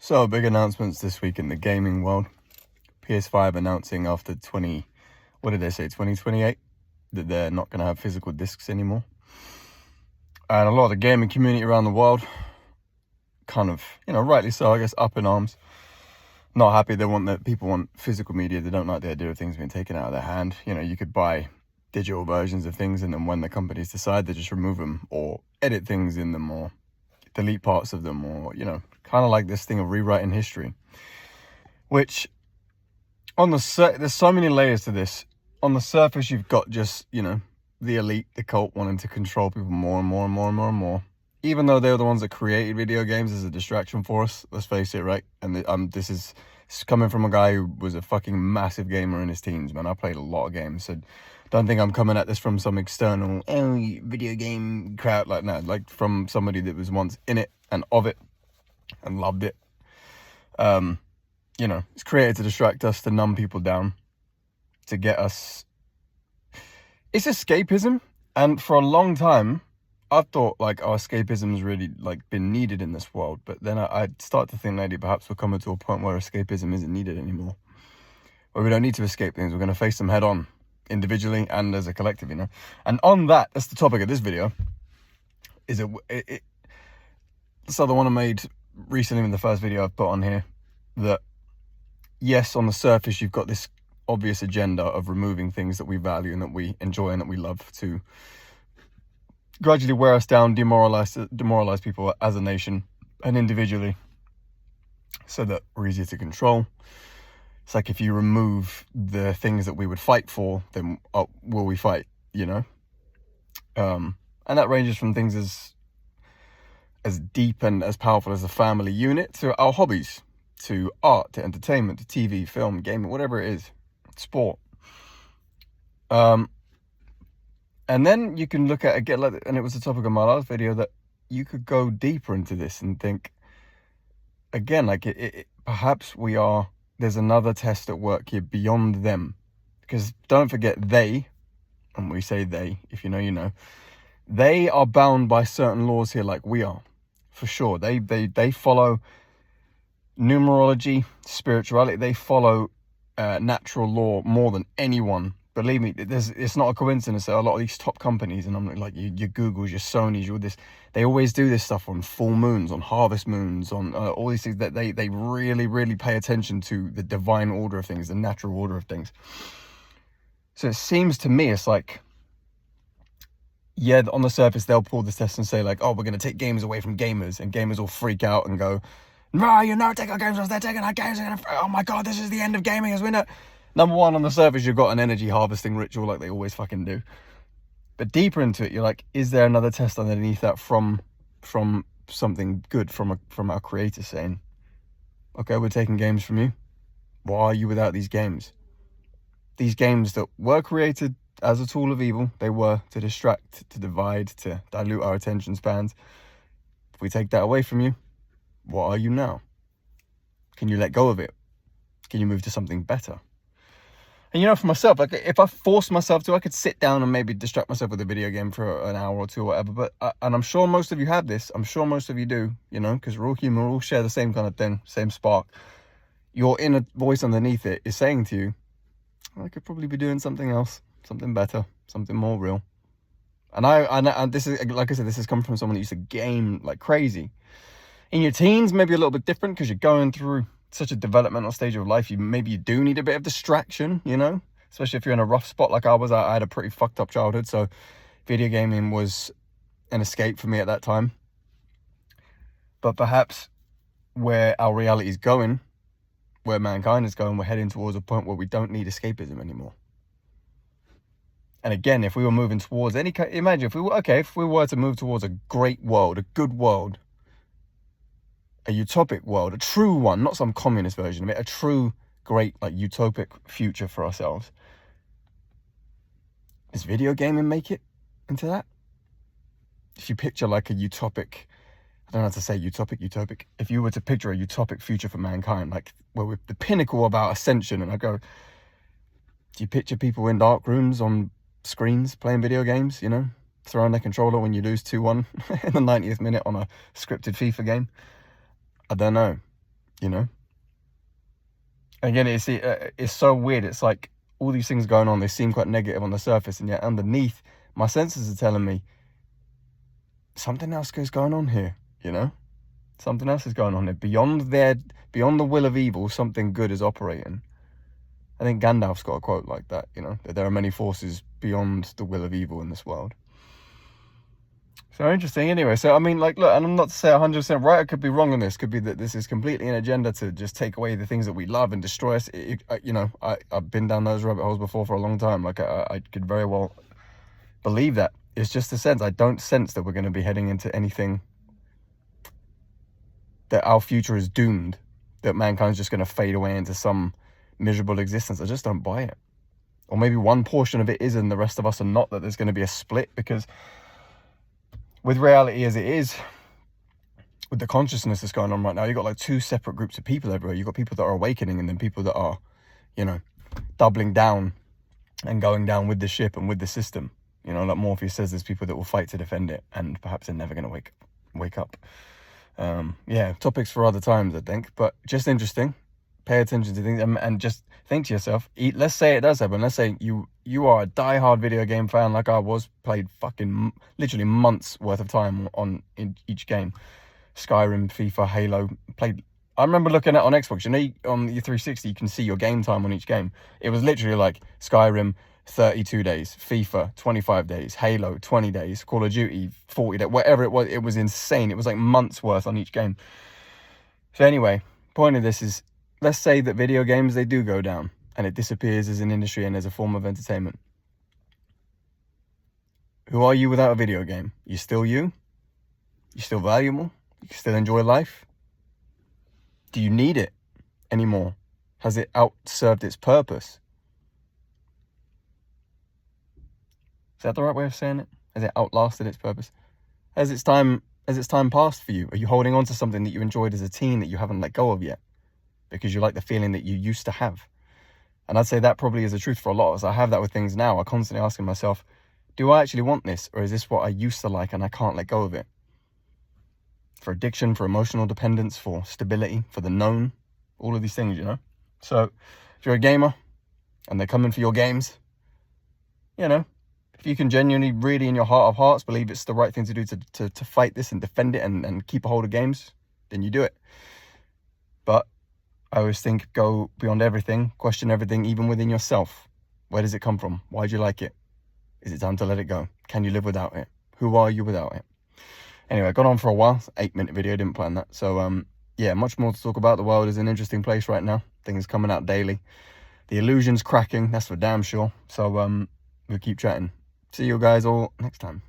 So, big announcements this week in the gaming world. PS5 announcing after 2028, that they're not going to have physical discs anymore. And a lot of the gaming community around the world, kind of, rightly so, I guess, up in arms. Not happy. People want physical media. They don't like the idea of things being taken out of their hand. You could buy digital versions of things, and then when the companies decide, they just remove them or edit things in them or delete parts of them, or kind of like this thing of rewriting history, which there's so many layers to this. On the surface, you've got just the elite, the cult, wanting to control people more and more and more and more and more, even though they're the ones that created video games as a distraction for us. Let's face it, right? And this is coming from a guy who was a fucking massive gamer in his teens, man. I played a lot of games, so don't think I'm coming at this from some external video game crowd. Like from somebody that was once in it and of it and loved it. It's created to distract us, to numb people down, to get us. It's escapism, and for a long time, I've thought escapism has really been needed in this world. But then I start to think maybe perhaps we're coming to a point where escapism isn't needed anymore, where we don't need to escape things. We're going to face them head on, individually and as a collective, And on that's the topic of this video. So the one I made recently in the first video I've put on here, that yes, on the surface you've got this obvious agenda of removing things that we value and that we enjoy and that we love, to gradually wear us down, demoralize people as a nation and individually, so that we're easier to control. It's like, if you remove the things that we would fight for, then will we fight, And that ranges from things as deep and as powerful as a family unit, to our hobbies, to art, to entertainment, to TV, film, gaming, whatever it is, sport. And then you can look at and it was the topic of my last video, that you could go deeper into this and think, again, perhaps there's another test at work here beyond them. Because don't forget, and when we say they, if you know, you know, they are bound by certain laws here like we are, for sure. They follow numerology, spirituality. They follow natural law more than anyone. Believe me, it's not a coincidence that a lot of these top companies, and I'm like your Googles, your Sonys, your this, they always do this stuff on full moons, on harvest moons, on all these things, that they really, really pay attention to the divine order of things, the natural order of things. So it seems to me, it's like, yeah, on the surface, they'll pull this test and say we're going to take games away from gamers, and gamers will freak out and go, no, take our games off, they're taking our games, oh my God, this is the end of gaming as we know. Number one, on the surface, you've got an energy harvesting ritual like they always fucking do. But deeper into it, you're like, is there another test underneath that from something good, from our creator saying, okay, we're taking games from you. Why are you without these games? These games that were created as a tool of evil, they were to distract, to divide, to dilute our attention spans. If we take that away from you, what are you now? Can you let go of it? Can you move to something better? And for myself, if I forced myself to, I could sit down and maybe distract myself with a video game for an hour or two or whatever. But and I'm sure most of you have this. I'm sure most of you do, because we're all human, we all share the same kind of thing, same spark. Your inner voice underneath it is saying to you, I could probably be doing something else, something better, something more real. And this is, like I said, this has come from someone that used to game like crazy. In your teens, maybe a little bit different, because you're going through such a developmental stage of life. Maybe you do need a bit of distraction, especially if you're in a rough spot like I was. I had a pretty fucked up childhood, so video gaming was an escape for me at that time. But perhaps where our reality is going, where mankind is going, we're heading towards a point where we don't need escapism anymore. And again, if we were moving towards imagine if we were to move towards a great world, a good world, a utopic world, a true one, not some communist version of it, a true, great, utopic future for ourselves. Does video gaming make it into that? If you picture a utopic, I don't know how to say utopic. If you were to picture a utopic future for mankind, where we're the pinnacle of our ascension, and I go, do you picture people in dark rooms on screens playing video games, throwing their controller when you lose 2-1 in the 90th minute on a scripted FIFA game? I don't know. you know? Again, it's so weird. It's like all these things going on, they seem quite negative on the surface, and yet underneath, my senses are telling me something else is going on here, you know? Something else is going on here. Beyond the will of evil, something good is operating. I think Gandalf's got a quote like that, you know, that there are many forces beyond the will of evil in this world. So interesting. Anyway, so I mean, like, look, and I'm not to say 100% right, I could be wrong on this. Could be that this is completely an agenda to just take away the things that we love and destroy us. You know, I've been down those rabbit holes before for a long time. Like, I could very well believe that. It's just a sense. I don't sense that we're going to be heading into anything, that our future is doomed, that mankind's just going to fade away into some miserable existence. I just don't buy it. Or maybe one portion of it is and the rest of us are not, that there's going to be a split, because with reality as it is, with the consciousness that's going on right now, you've got like two separate groups of people everywhere. You've got people that are awakening, and then people that are, you know, doubling down and going down with the ship and with the system. You know, like Morpheus says, there's people that will fight to defend it, and perhaps they're never going to wake up. Yeah, topics for other times, I think, but just interesting. Pay attention to things and just think to yourself, let's say it does happen. Let's say you are a diehard video game fan like I was, played fucking literally months worth of time in each game. Skyrim, FIFA, Halo, played. I remember looking at on Xbox, you know, on your 360, you can see your game time on each game. It was literally like Skyrim, 32 days, FIFA, 25 days, Halo, 20 days, Call of Duty, 40 days, whatever it was insane. It was like months worth on each game. So anyway, point of this is, let's say that video games, they do go down and it disappears as an industry and as a form of entertainment. Who are you without a video game? You still you? You still valuable? You can still enjoy life? Do you need it anymore? Has it outserved its purpose? Is that the right way of saying it? Has it outlasted its purpose? Has its time passed for you? Are you holding on to something that you enjoyed as a teen that you haven't let go of yet, because you like the feeling that you used to have? And I'd say that probably is the truth for a lot of us. I have that with things now. I'm constantly asking myself, do I actually want this? Or is this what I used to like and I can't let go of it? For addiction, for emotional dependence, for stability, for the known, all of these things, you know? So if you're a gamer and they're coming for your games, you know, if you can genuinely, really in your heart of hearts, believe it's the right thing to do to fight this and defend it and keep a hold of games, then you do it. But I always think, go beyond everything, question everything, even within yourself. Where does it come from? Why do you like it? Is it time to let it go? Can you live without it? Who are you without it? Anyway, I got on for a while. 8-minute video, didn't plan that. So, yeah, much more to talk about. The world is an interesting place right now. Things coming out daily. The illusion's cracking, that's for damn sure. So, we'll keep chatting. See you guys all next time.